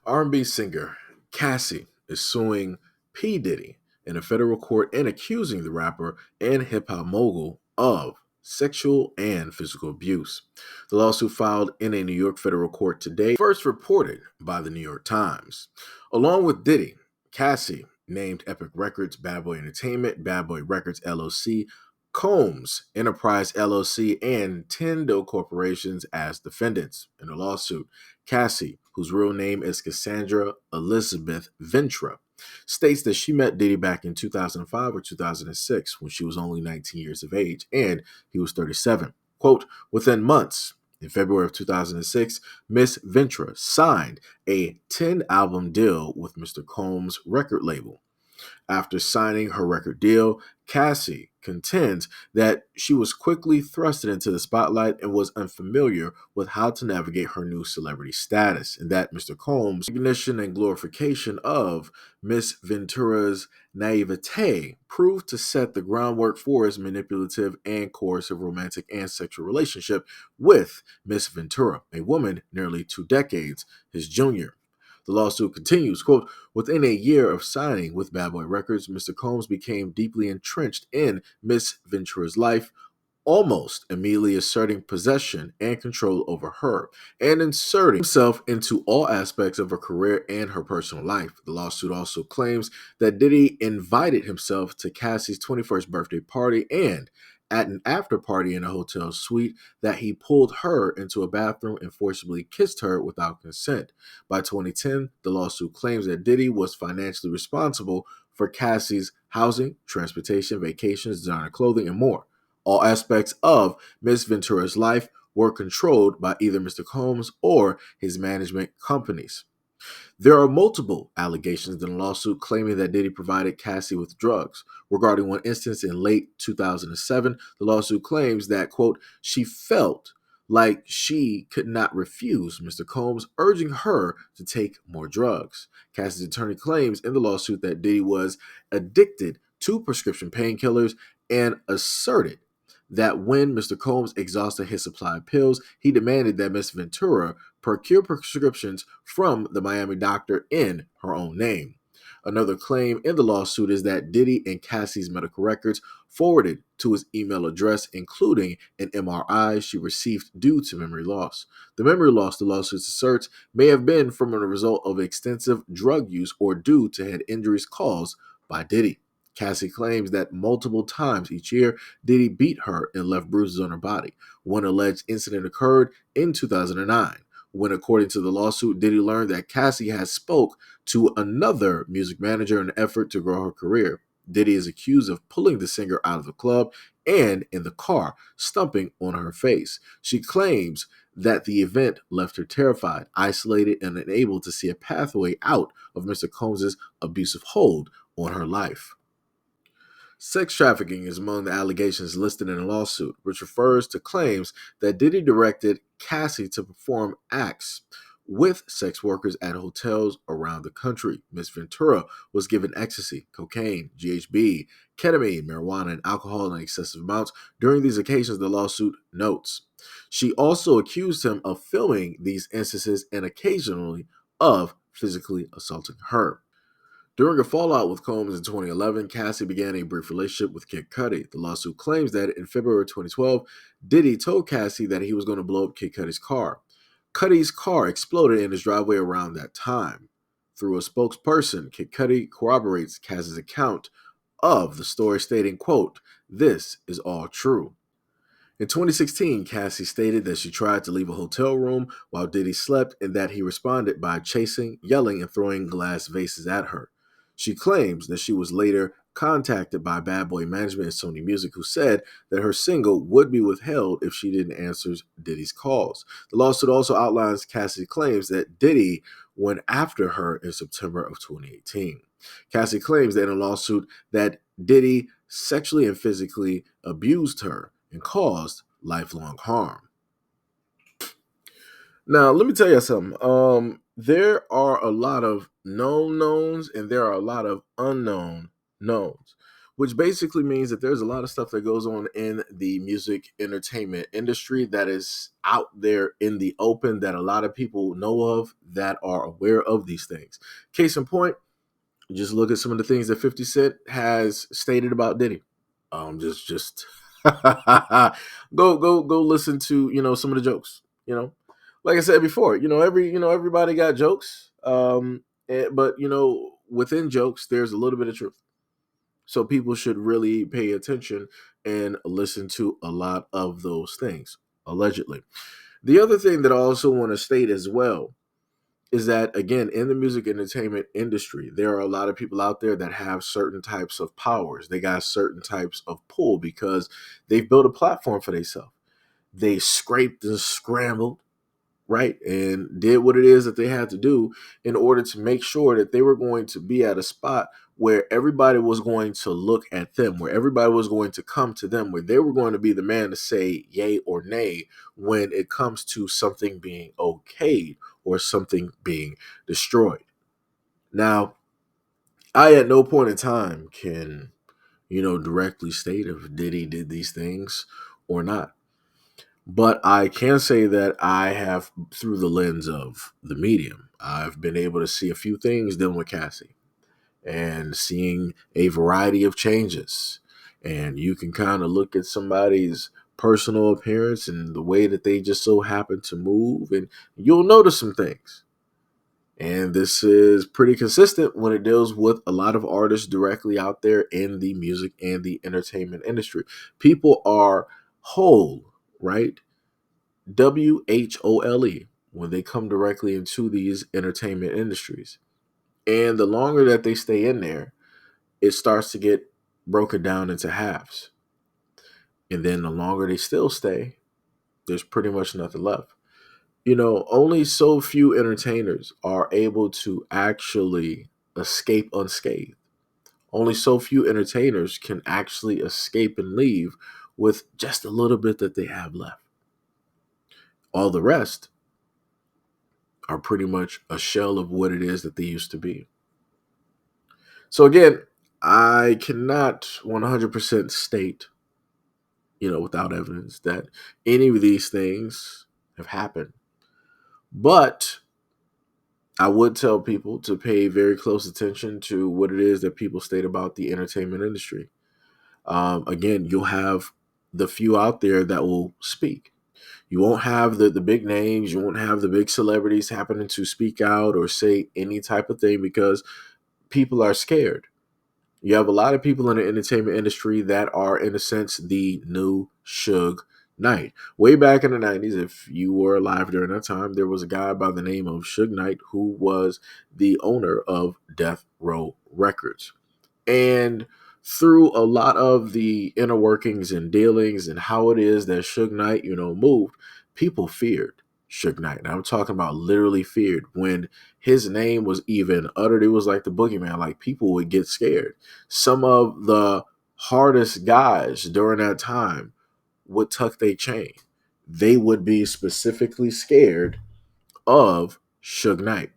R&B singer Cassie is suing P. Diddy in a federal court and accusing the rapper and hip hop mogul of sexual and physical abuse. The lawsuit filed in a New York federal court today, first reported by the New York Times. Along with Diddy, Cassie named Epic Records, Bad Boy Entertainment, Bad Boy Records LLC, Combs Enterprise LLC, and Tendo Corporations as defendants in the lawsuit. Cassie, whose real name is Cassandra Elizabeth Ventra, states that she met Diddy back in 2005 or 2006 when she was only 19 years of age and he was 37. Quote, within months, in February of 2006, Miss Ventra signed a 10-album deal with Mr. Combs' record label. After signing her record deal, Cassie contends that she was quickly thrusted into the spotlight and was unfamiliar with how to navigate her new celebrity status, and that Mr. Combs' recognition and glorification of Miss Ventura's naivete proved to set the groundwork for his manipulative and coercive romantic and sexual relationship with Miss Ventura, a woman nearly 2 decades his junior. The lawsuit continues, quote, within a year of signing with Bad Boy Records, Mr. Combs became deeply entrenched in Miss Ventura's life, almost immediately asserting possession and control over her and inserting himself into all aspects of her career and her personal life. The lawsuit also claims that Diddy invited himself to Cassie's 21st birthday party and at an after party in a hotel suite that he pulled her into a bathroom and forcibly kissed her without consent. By 2010, the lawsuit claims that Diddy was financially responsible for Cassie's housing, transportation, vacations, designer clothing, and more. All aspects of Ms. Ventura's life were controlled by either Mr. Combs or his management companies. There are multiple allegations in the lawsuit claiming that Diddy provided Cassie with drugs. Regarding one instance in late 2007, the lawsuit claims that, quote, she felt like she could not refuse Mr. Combs urging her to take more drugs. Cassie's attorney claims in the lawsuit that Diddy was addicted to prescription painkillers and asserted that when Mr. Combs exhausted his supply of pills, he demanded that Miss Ventura procure prescriptions from the Miami doctor in her own name. Another claim in the lawsuit is that Diddy and Cassie's medical records forwarded to his email address, including an MRI she received due to memory loss. The memory loss, the lawsuit asserts, may have been from a result of extensive drug use or due to head injuries caused by Diddy. Cassie claims that multiple times each year, Diddy beat her and left bruises on her body. One alleged incident occurred in 2009, when, according to the lawsuit, Diddy learned that Cassie had spoke to another music manager in an effort to grow her career. Diddy is accused of pulling the singer out of the club and in the car, stomping on her face. She claims that the event left her terrified, isolated, and unable to see a pathway out of Mr. Combs' abusive hold on her life. Sex trafficking is among the allegations listed in the lawsuit, which refers to claims that Diddy directed Cassie to perform acts with sex workers at hotels around the country. Ms. Ventura was given ecstasy, cocaine, GHB, ketamine, marijuana, and alcohol in excessive amounts during these occasions, the lawsuit notes. She also accused him of filming these instances and occasionally of physically assaulting her. During a fallout with Combs in 2011, Cassie began a brief relationship with Kid Cudi. The lawsuit claims that in February 2012, Diddy told Cassie that he was going to blow up Kid Cudi's car. Cudi's car exploded in his driveway around that time. Through a spokesperson, Kid Cudi corroborates Cassie's account of the story, stating, quote, this is all true. In 2016, Cassie stated that she tried to leave a hotel room while Diddy slept and that he responded by chasing, yelling, and throwing glass vases at her. She claims that she was later contacted by Bad Boy Management and Sony Music, who said that her single would be withheld if she didn't answer Diddy's calls. The lawsuit also outlines Cassie's claims that Diddy went after her in September of 2018. Cassie claims that in a lawsuit that Diddy sexually and physically abused her and caused lifelong harm. Now, let me tell you something. There are a lot of known knowns and there are a lot of unknown knowns. which basically means that there's a lot of stuff that goes on in the music entertainment industry that is out there in the open that a lot of people know of that are aware of these things. Case in point, just look at some of the things that 50 Cent has stated about Diddy. Just go listen to some of the jokes. Like I said before, everybody got jokes. But within jokes, there's a little bit of truth. So people should really pay attention and listen to a lot of those things. Allegedly, the other thing that I also want to state as well is that, again, in the music entertainment industry, there are a lot of people out there that have certain types of powers. They got certain types of pull because they've built a platform for themselves. They scraped and scrambled, right, and did what it is that they had to do in order to make sure that they were going to be at a spot where everybody was going to look at them, where everybody was going to come to them, where they were going to be the man to say yay or nay when it comes to something being okayed or something being destroyed. Now, I at no point in time can, directly state if Diddy did these things or not. But I can say that I have, through the lens of the medium, I've been able to see a few things dealing with Cassie and seeing a variety of changes. And you can kind of look at somebody's personal appearance and the way that they just so happen to move, and you'll notice some things. And this is pretty consistent when it deals with a lot of artists directly out there in the music and the entertainment industry. People are whole, right? WHOLE when they come directly into these entertainment industries. And the longer that they stay in there, it starts to get broken down into halves. And then the longer they still stay, there's pretty much nothing left. Only so few entertainers are able to actually escape unscathed. Only so few entertainers can actually escape and leave with just a little bit that they have left. All the rest are pretty much a shell of what it is that they used to be. So again, I cannot 100% state, without evidence that any of these things have happened. But I would tell people to pay very close attention to what it is that people state about the entertainment industry. Again, you'll have the few out there that will speak. You won't have the big names. You won't have the big celebrities happening to speak out or say any type of thing because people are scared. You have a lot of people in the entertainment industry that are, in a sense, the new Suge Knight. Way back in the 90s, if you were alive during that time, there was a guy by the name of Suge Knight who was the owner of Death Row Records. And through a lot of the inner workings and dealings and how it is that Suge Knight, moved, people feared Suge Knight. And I'm talking about literally feared. When his name was even uttered, it was like the boogeyman. Like people would get scared. Some of the hardest guys during that time would tuck their chain. They would be specifically scared of Suge Knight.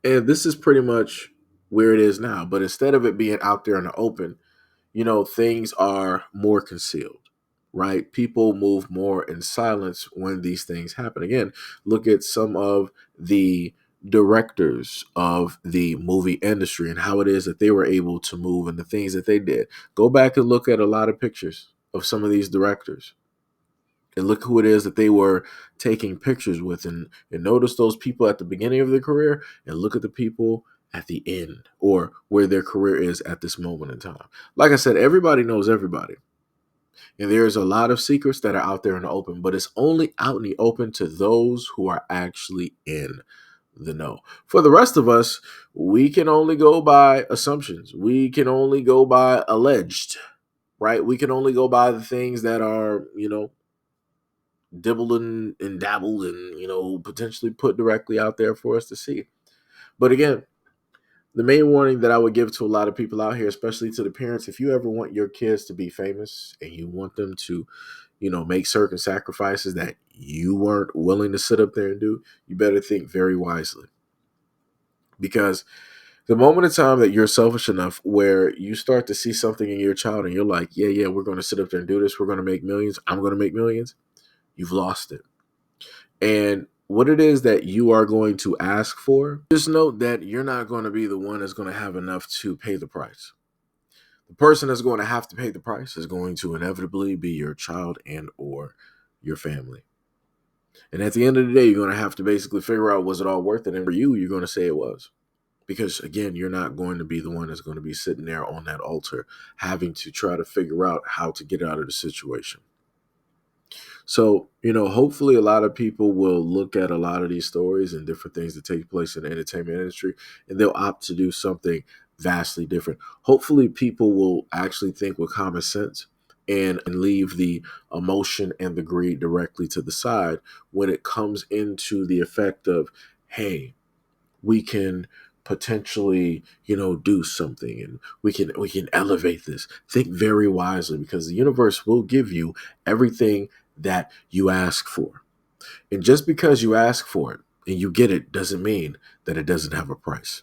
And this is pretty much where it is now. But instead of it being out there in the open, things are more concealed, right? People move more in silence when these things happen. Again, look at some of the directors of the movie industry and how it is that they were able to move and the things that they did. Go back and look at a lot of pictures of some of these directors and look who it is that they were taking pictures with, and notice those people at the beginning of their career and look at the people at the end or where their career is at this moment in time. Like I said, everybody knows everybody. And there's a lot of secrets that are out there in the open, but it's only out in the open to those who are actually in the know. For the rest of us, we can only go by assumptions. We can only go by alleged, right? We can only go by the things that are, dibbled and dabbled and, potentially put directly out there for us to see. But again, the main warning that I would give to a lot of people out here, especially to the parents, if you ever want your kids to be famous and you want them to, make certain sacrifices that you weren't willing to sit up there and do, you better think very wisely. Because The moment in time that you're selfish enough where you start to see something in your child and you're like, yeah, yeah, we're going to sit up there and do this. We're going to make millions. I'm going to make millions. You've lost it. And what it is that you are going to ask for, just note that you're not going to be the one that's going to have enough to pay the price. The person that's going to have to pay the price is going to inevitably be your child and or your family. And at the end of the day, you're going to have to basically figure out, was it all worth it? And for you, you're going to say it was. Because again, you're not going to be the one that's going to be sitting there on that altar having to try to figure out how to get out of the situation. So, hopefully a lot of people will look at a lot of these stories and different things that take place in the entertainment industry, and they'll opt to do something vastly different. Hopefully people will actually think with common sense and leave the emotion and the greed directly to the side when it comes into the effect of, hey, we can potentially do something, and we can elevate this. Think very wisely, because the universe will give you everything that you ask for. And just because you ask for it and you get it doesn't mean that it doesn't have a price.